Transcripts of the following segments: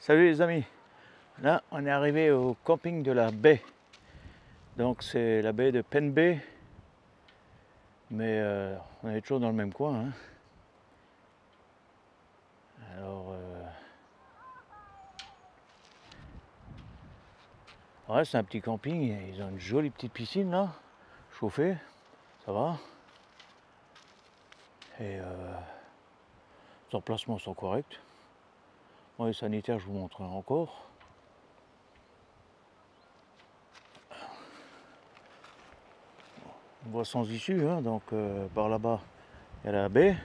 Salut les amis, là on est arrivé au camping de la baie. Donc c'est la baie de Pen Bay, mais on est toujours dans le même coin. Hein. Alors ouais, c'est un petit camping, ils ont une jolie petite piscine là, chauffée, ça va. Et les emplacements sont corrects. Bon, les sanitaires je vous montrerai encore. On voit sans issue, hein, donc par là-bas il y a la baie.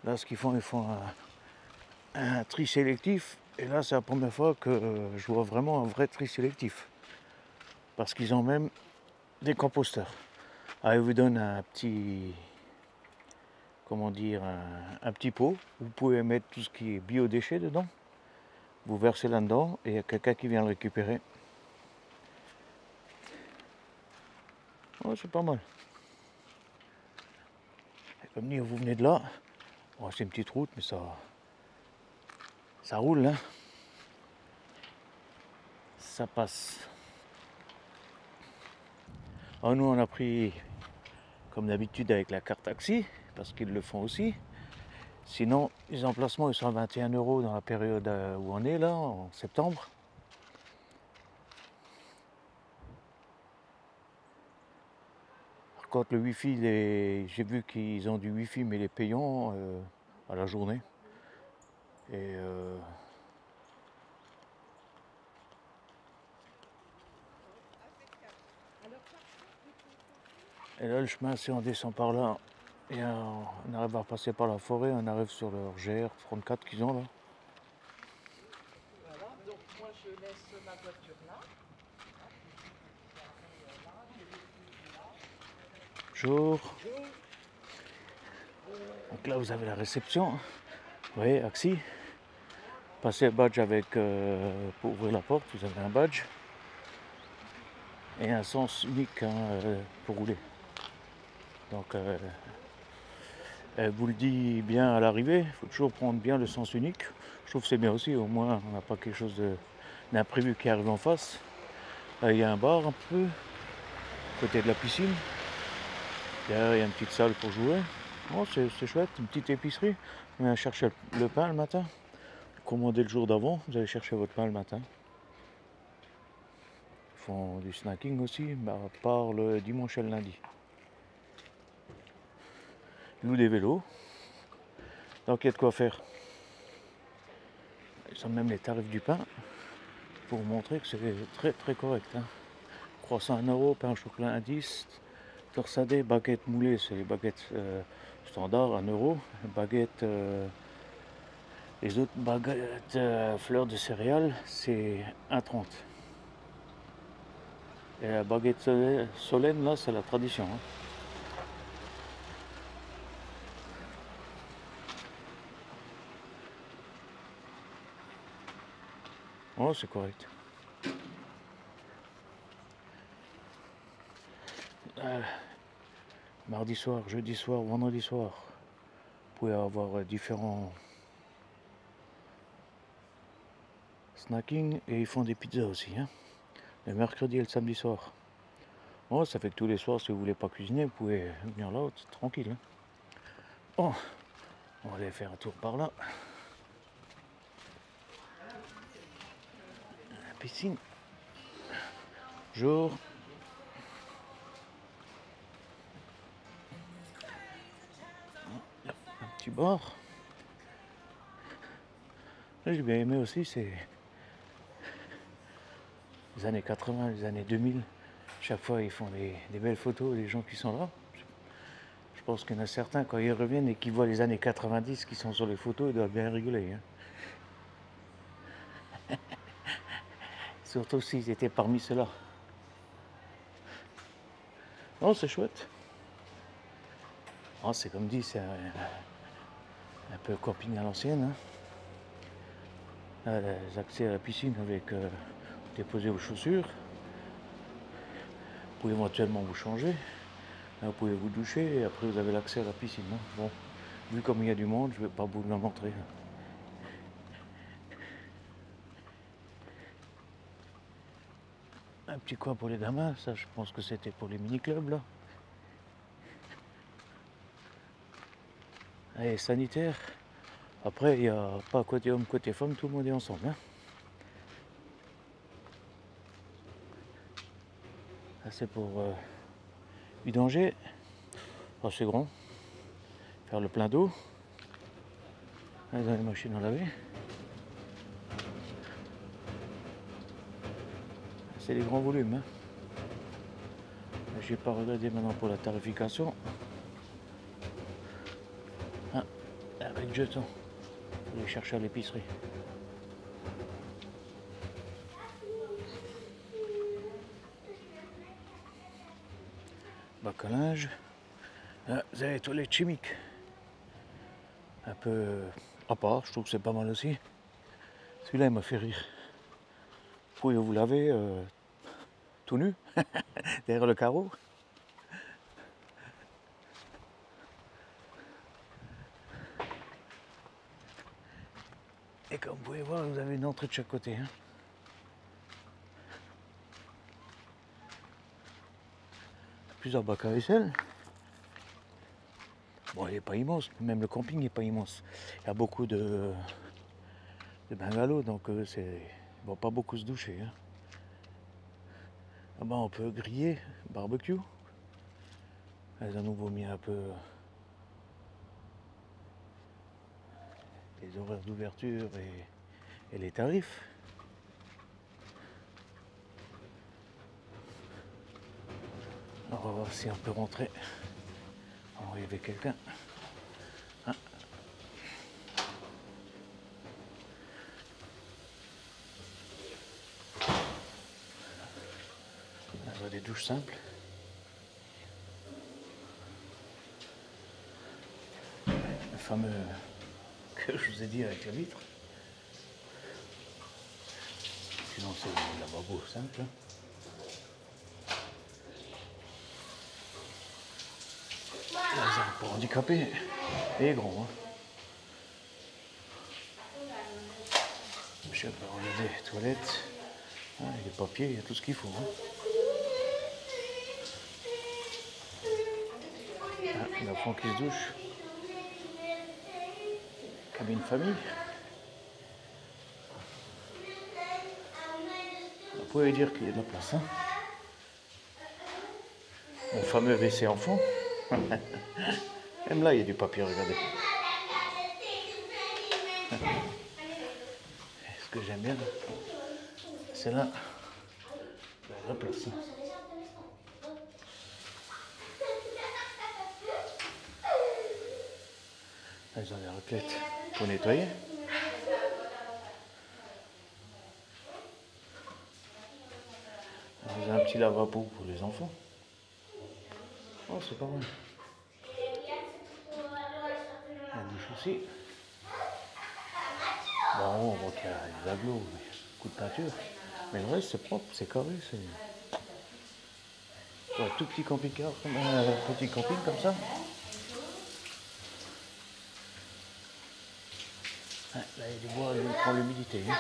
Là ce qu'ils font, ils font un tri sélectif. Et là c'est la première fois que je vois vraiment un vrai tri sélectif. Parce qu'ils ont même des composteurs. Alors ils vous donnent un petit, comment dire, un petit pot. Vous pouvez mettre tout ce qui est biodéchets dedans. Vous versez là-dedans et il y a quelqu'un qui vient le récupérer. Oh, c'est pas mal. Et comme dit, vous venez de là. Bon, c'est une petite route, mais ça roule, hein. Ça passe. Alors nous, on a pris, comme d'habitude, avec la carte taxi, parce qu'ils le font aussi. Sinon, les emplacements, ils sont à 21 € dans la période où on est là, en septembre. Par contre, le wifi, j'ai vu qu'ils ont du wifi, mais les payants à la journée. Et là, le chemin, si on descend par là, et on arrive à passer par la forêt, on arrive sur leur GR34 qu'ils ont là. Voilà, donc moi je laisse ma voiture là. Bonjour. Donc là, vous avez la réception. Vous voyez, Axi. Passez le badge avec, pour ouvrir la porte, vous avez un badge. Et un sens unique hein, pour rouler. Donc, elle vous le dit bien à l'arrivée, il faut toujours prendre bien le sens unique. Je trouve que c'est bien aussi, au moins on n'a pas quelque chose d'imprévu qui arrive en face. Là, il y a un bar un peu, à côté de la piscine. Derrière, il y a une petite salle pour jouer. Oh, c'est chouette, une petite épicerie. On vient chercher le pain le matin. Vous commandez le jour d'avant, vous allez chercher votre pain le matin. Ils font du snacking aussi, à part le dimanche et le lundi. Ils louent des vélos. Donc il y a de quoi faire. Ils ont même les tarifs du pain pour vous montrer que c'est très très correct. Hein. Croissant 1 €, pain au chocolat 1,10 €, torsadé, baguette moulée, c'est les baguettes standards 1 €. Baguette, les autres baguettes fleurs de céréales, c'est 1,30 €. Et la baguette Solène, là, c'est la tradition. Hein. Oh, c'est correct. Mardi soir, jeudi soir, vendredi soir, vous pouvez avoir différents snacking et ils font des pizzas aussi. Hein. Le mercredi et le samedi soir. Oh, ça fait que tous les soirs, si vous voulez pas cuisiner, vous pouvez venir là, c'est tranquille. Hein. Oh, on va aller faire un tour par là. La piscine. Jour. Un petit bar. Là, j'ai bien aimé aussi, c'est les années 80, les années 2000. Chaque fois, ils font des belles photos des gens qui sont là. Je pense qu'il y en a certains, quand ils reviennent et qu'ils voient les années 90 qui sont sur les photos, ils doivent bien rigoler. Hein. Surtout s'ils étaient parmi ceux-là. Oh, c'est chouette. Oh, c'est comme dit, c'est un peu camping à l'ancienne. Hein. Là, les accès à la piscine avec déposer vos chaussures. Vous pouvez éventuellement vous changer. Là, vous pouvez vous doucher et après vous avez l'accès à la piscine. Hein. Bon, vu comme il y a du monde, je ne vais pas vous la montrer. Un petit coin pour les gamins, ça je pense que c'était pour les mini-clubs là. Allez, sanitaire. Après, il n'y a pas côté homme, côté femme, tout le monde est ensemble. Hein. Là, c'est pour vidanger. Oh, c'est grand. Faire le plein d'eau. Là, dans les machines à laver. C'est les grands volumes. Hein. Je n'ai pas regardé maintenant pour la tarification. Ah, avec jeton. Faut aller chercher à l'épicerie. Bac à linge. Là, vous avez les toilettes chimiques. Un peu à part, je trouve que c'est pas mal aussi. Celui-là, il m'a fait rire. Vous pouvez vous laver tout nu, derrière le carreau. Et comme vous pouvez voir, vous avez une entrée de chaque côté. Hein. Plusieurs bacs à vaisselle. Bon, il n'est pas immense, même le camping n'est pas immense. Il y a beaucoup de bungalows, donc c'est ne vont pas beaucoup se doucher. Hein. Là-bas, on peut griller, barbecue. Ils ont nouveau mis un peu les horaires d'ouverture et les tarifs. Alors, on va voir si on peut rentrer. On va y avait quelqu'un. Ah. On a des douches simples. Le fameux que je vous ai dit avec la vitre. Sinon c'est le lavabo simple. Là, pour handicapés et grand. Hein. Je sais pas, regardez, toilettes, ah, il y a des papiers, il y a tout ce qu'il faut. Hein. Ah, l'enfant qui se douche. Cabine famille. Vous pouvez dire qu'il y a de la place. Hein. Mon fameux WC enfant. Même là, il y a du papier, regardez. Ce que j'aime bien, c'est là, la place. Là, ils ont des raclettes pour nettoyer. Ils ont un petit lavabo pour les enfants. Oh, c'est pas mal. La douche aussi. Bon, on voit qu'il y a des agglos, coup de peinture. Mais le reste, c'est propre, c'est carré. C'est un tout petit camping-car, un petit camping comme ça. Ah, là, il y a du bois, il prend l'humidité. Hein.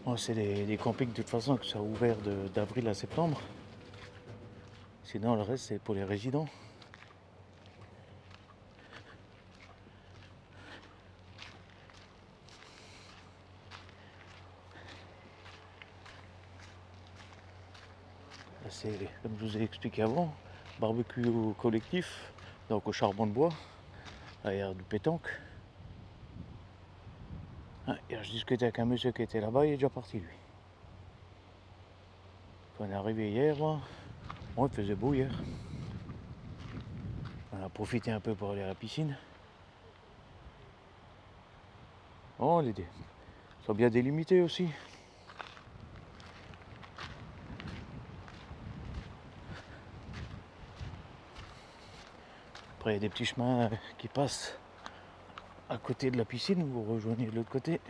Oh, c'est des campings de toute façon qui sont ouverts d'avril à septembre. Sinon, le reste, c'est pour les résidents. C'est, comme je vous ai expliqué avant, barbecue collectif, donc au charbon de bois, derrière du pétanque. Ah, hier, je discutais avec un monsieur qui était là-bas, il est déjà parti lui. Quand on est arrivé hier, bon, il faisait beau hier. On a profité un peu pour aller à la piscine. Oh, les sont bien délimités aussi. Après, il y a des petits chemins qui passent à côté de la piscine, vous rejoignez de l'autre côté.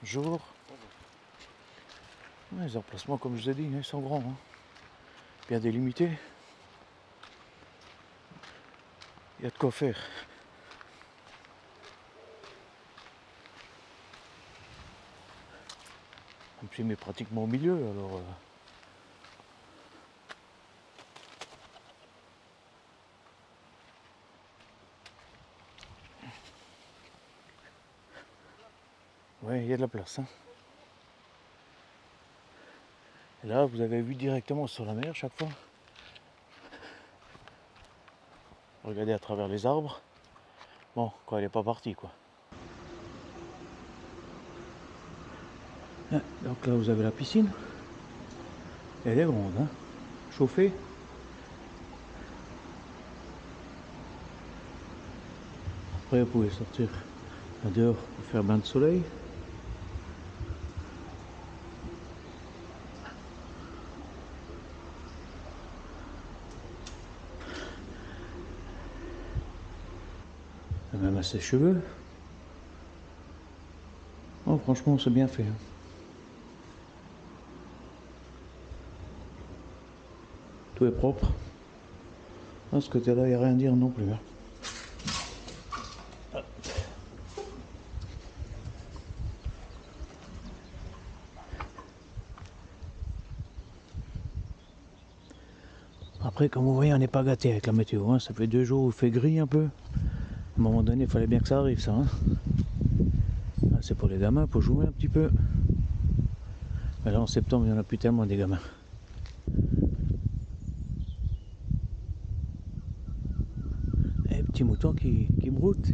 Bonjour. Ouais, les emplacements, comme je vous ai dit, ils sont grands. Hein. Bien délimités. Il y a de quoi faire. Comme je mets pratiquement au milieu, alors... Ouais, il y a de la place. Hein. Et là, vous avez vu directement sur la mer chaque fois. Regardez à travers les arbres. Bon, quand elle n'est pas partie, quoi. Ah, donc là, vous avez la piscine. Elle est grande, hein. Chauffée. Après, vous pouvez sortir dehors pour faire bain de soleil. Même à ses cheveux. Oh, franchement, c'est bien fait. Hein. Tout est propre. À ce côté-là, il n'y a rien à dire non plus. Hein. Après, comme vous voyez, on n'est pas gâté avec la météo. Hein. Ça fait 2 jours où il fait gris un peu. À un moment donné, il fallait bien que ça arrive, ça. Hein. Ah, c'est pour les gamins, pour jouer un petit peu. Mais là, en septembre, il n'y en a plus tellement des gamins. Et petit mouton qui broute.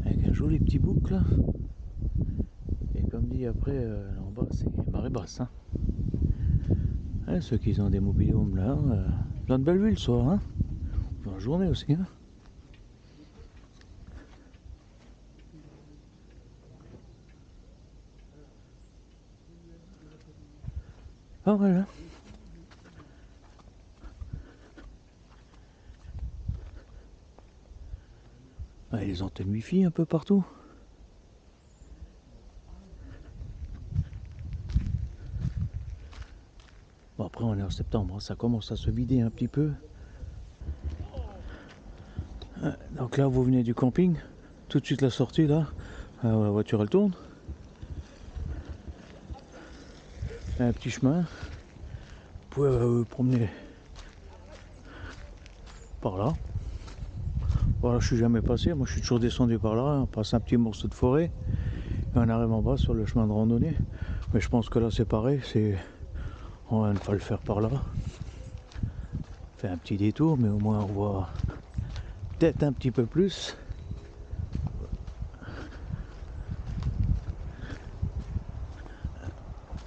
Avec un joli petit bouc là. Et comme dit après, en bas, c'est marée basse. Hein. Ouais, ceux qui ont des mobil-homes là, ils ont de belle vue le soir. Hein. Enfin, la journée aussi. Hein. Ah voilà. Ah, les antennes wifi un peu partout. Bon après on est en septembre, hein, ça commence à se vider un petit peu. Ah, donc là vous venez du camping, tout de suite la sortie là, alors, la voiture elle tourne. Un petit chemin, vous pouvez vous promener par là. Voilà, je suis jamais passé, moi je suis toujours descendu par là, on passe un petit morceau de forêt et on arrive en bas sur le chemin de randonnée. Mais je pense que là c'est pareil, on va pas le faire par là. On fait un petit détour, mais au moins on voit peut-être un petit peu plus.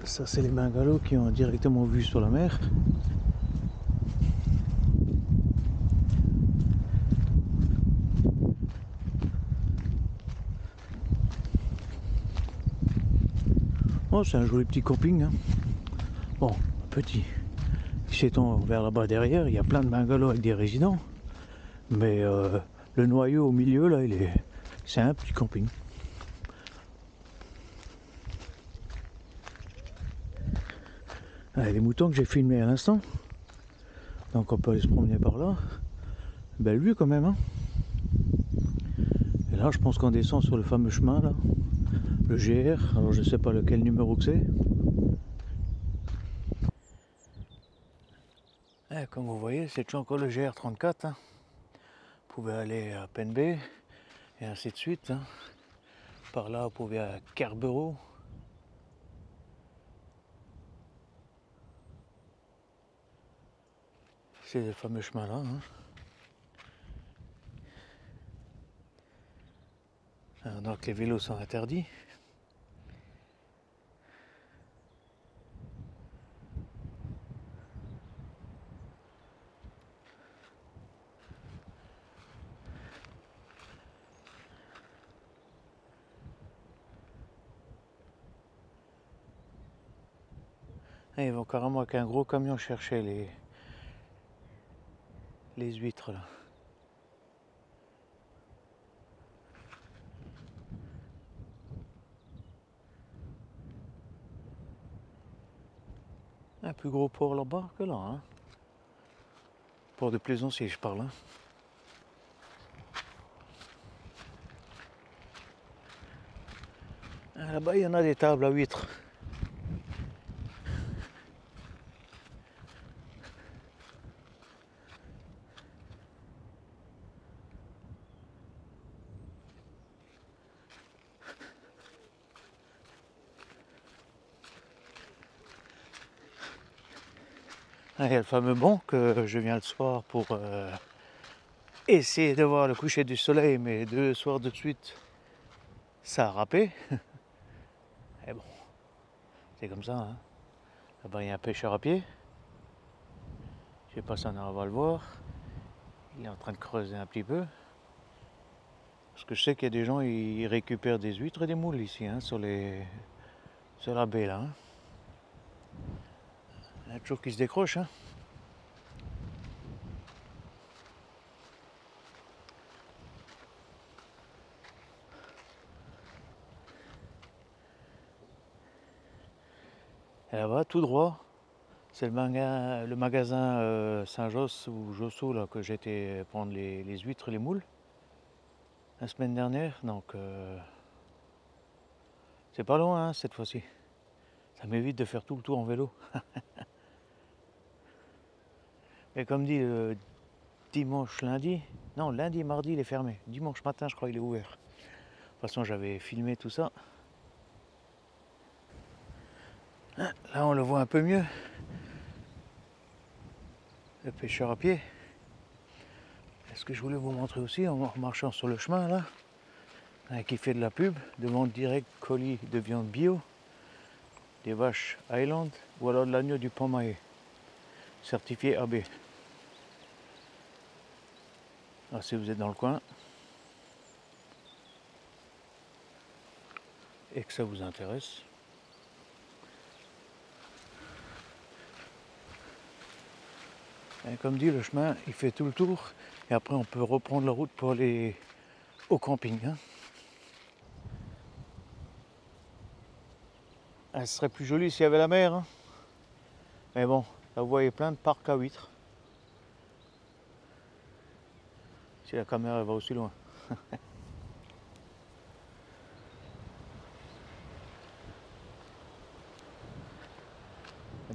Ça c'est les bungalows qui ont directement vue sur la mer. Oh, c'est un joli petit camping. Hein. Bon, petit. Qui s'étend vers là-bas derrière, il y a plein de bungalows avec des résidents. Mais le noyau au milieu, là, c'est un petit camping. Ah, les moutons que j'ai filmés à l'instant. Donc on peut aller se promener par là. Belle vue quand même. Hein. Et là, je pense qu'on descend sur le fameux chemin, là. Le GR. Alors je sais pas lequel numéro que c'est. Et comme vous voyez, c'est toujours encore le GR34. Hein. Vous pouvez aller à Pen Bay et ainsi de suite. Hein. Par là, vous pouvez à Carrboro. C'est le fameux chemin là. Hein. Alors, donc les vélos sont interdits. Et ils vont carrément avec un gros camion chercher les huîtres là. Un plus gros port là-bas que là. Hein. Port de Plaisancier, je parle. Hein. Là-bas, il y en a des tables à huîtres. Il y a le fameux banc que je viens le soir pour essayer de voir le coucher du soleil, mais 2 soirs de suite, ça a râpé. Et bon, c'est comme ça. Hein. Là-bas, il y a un pêcheur à pied. Je sais pas si on va le voir. Il est en train de creuser un petit peu. Parce que je sais qu'il y a des gens, ils récupèrent des huîtres et des moules ici, hein, sur la baie là. Hein. Il y en a toujours qui se décrochent. Hein. Et là-bas, tout droit, c'est le magasin Saint-Josse ou Josso là, que j'étais prendre les huîtres et les moules la semaine dernière. Donc, c'est pas loin hein, cette fois-ci. Ça m'évite de faire tout le tour en vélo. Et comme dit, dimanche, lundi, non, lundi, mardi, il est fermé. Dimanche matin, je crois, il est ouvert. De toute façon, j'avais filmé tout ça. Là, on le voit un peu mieux. Le pêcheur à pied. Et ce que je voulais vous montrer aussi, en marchant sur le chemin, là, qui fait de la pub, de vente directe colis de viande bio, des vaches Highland, ou alors de l'agneau du Pomaé, certifié AB. Alors, si vous êtes dans le coin, et que ça vous intéresse, et comme dit, le chemin il fait tout le tour et après on peut reprendre la route pour aller au camping. Hein. Ce serait plus joli s'il y avait la mer. Hein. Mais bon, là vous voyez plein de parcs à huîtres. Si la caméra elle va aussi loin.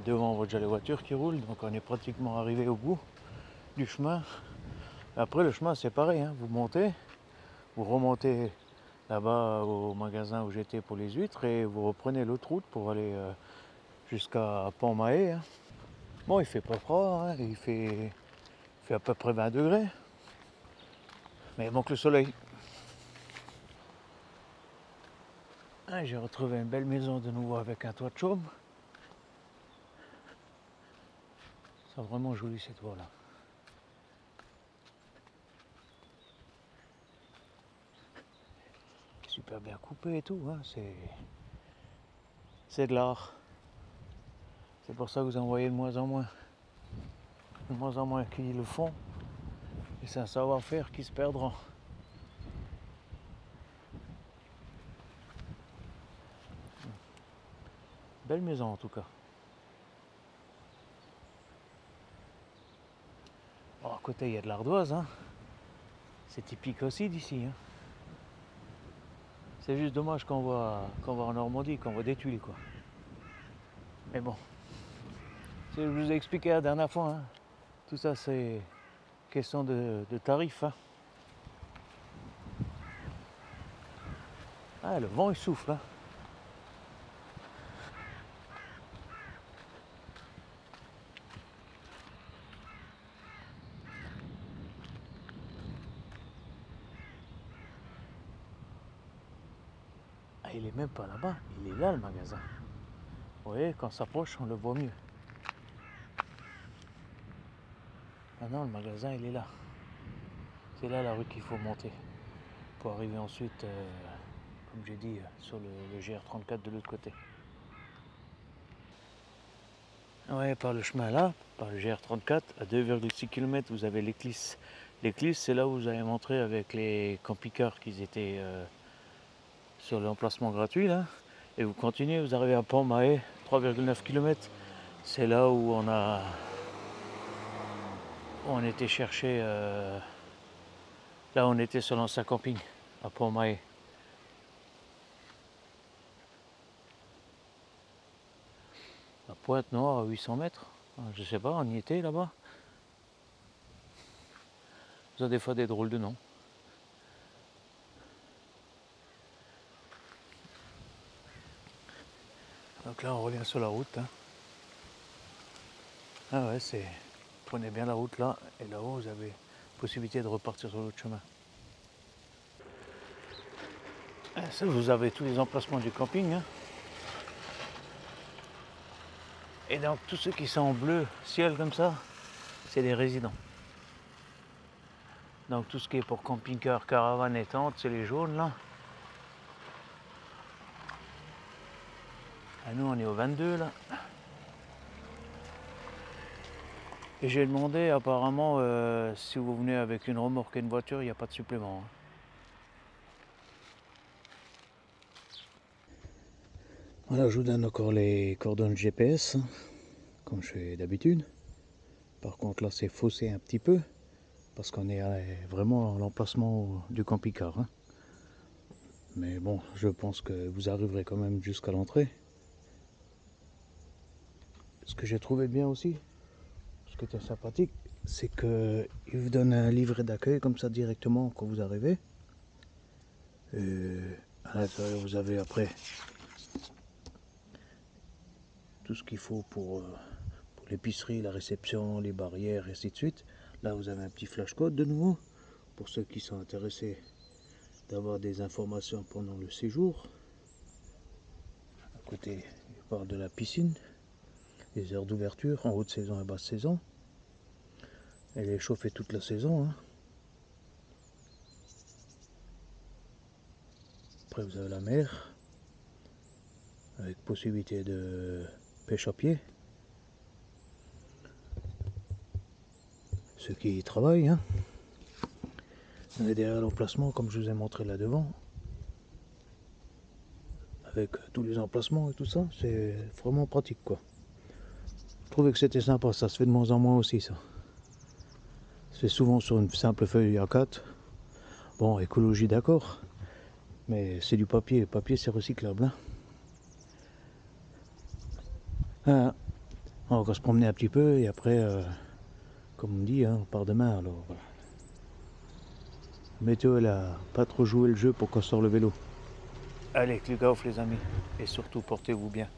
Devant on voit déjà les voitures qui roulent, donc on est pratiquement arrivé au bout du chemin. Après le chemin c'est pareil, hein. Vous montez, vous remontez là-bas au magasin où j'étais pour les huîtres et vous reprenez l'autre route pour aller jusqu'à Pont-Mahé. Hein. Bon, il fait pas froid, hein. Il fait à peu près 20 degrés, mais il manque le soleil. Ah, j'ai retrouvé une belle maison de nouveau avec un toit de chaume. C'est vraiment joli ces toits là. Super bien coupé et tout, hein. C'est de l'art. C'est pour ça que vous en voyez de moins en moins. De moins en moins qui le font. Et c'est un savoir-faire qui se perdra. Belle maison en tout cas. Bon, à côté il y a de l'ardoise, hein. C'est typique aussi d'ici. Hein. C'est juste dommage qu'on va en Normandie, qu'on voit des tuiles quoi. Mais bon. Je vous ai expliqué la dernière fois. Hein. Tout ça c'est question de tarifs. Hein. Ah, le vent il souffle. Hein. Ah, il est même pas là-bas, il est là le magasin. Vous voyez, quand on s'approche, on le voit mieux. Ah non, le magasin il est là. C'est là la rue qu'il faut monter. Pour arriver ensuite, comme j'ai dit, sur le GR34 de l'autre côté. Ouais, par le chemin là, par le GR34, à 2,6 km, vous avez l'éclisse. L'éclisse, c'est là où vous avez montré avec les camping-cars qu'ils étaient sur l'emplacement gratuit là. Et vous continuez, vous arrivez à Pont-Mahé, 3,9 km. C'est là où on était chercher, là on était sur l'ancien camping à Pont-Maé. La Pointe-Noire à 800 mètres, je sais pas, on y était là-bas. Ils ont des fois des drôles de noms. Donc là on revient sur la route. Ah ouais, prenez bien la route là, et là-haut vous avez possibilité de repartir sur l'autre chemin. Ça, vous avez tous les emplacements du camping. Et donc tous ceux qui sont en bleu ciel comme ça, c'est les résidents. Donc tout ce qui est pour camping-car, caravane et tente, c'est les jaunes là. Et nous on est au 22 là. Et j'ai demandé apparemment si vous venez avec une remorque et une voiture, il n'y a pas de supplément. Voilà, je vous donne encore les coordonnées GPS, comme je fais d'habitude. Par contre là c'est faussé un petit peu, parce qu'on est vraiment à l'emplacement du camping-car. Mais bon, je pense que vous arriverez quand même jusqu'à l'entrée. Ce que j'ai trouvé bien aussi, ce qui était sympathique, c'est qu'il vous donne un livret d'accueil comme ça directement quand vous arrivez. Et à l'intérieur vous avez après tout ce qu'il faut pour l'épicerie, la réception, les barrières, et ainsi de suite. Là vous avez un petit flash code de nouveau, pour ceux qui sont intéressés d'avoir des informations pendant le séjour. À côté, il parle de la piscine, les heures d'ouverture en haute saison et basse saison. Elle est chauffée toute la saison. Après vous avez la mer, avec possibilité de pêche à pied. Ceux qui y travaillent. On est derrière l'emplacement comme je vous ai montré là devant. Avec tous les emplacements et tout ça, c'est vraiment pratique quoi. Je trouvais que c'était sympa, ça se fait de moins en moins aussi ça. Ça se fait souvent sur une simple feuille A4. Bon, écologie d'accord, mais c'est du papier, le papier c'est recyclable. On va se promener un petit peu et après, comme on dit, on part demain alors voilà. La météo elle a pas trop joué le jeu pour qu'on sorte le vélo. Allez, click off les amis, et surtout portez-vous bien.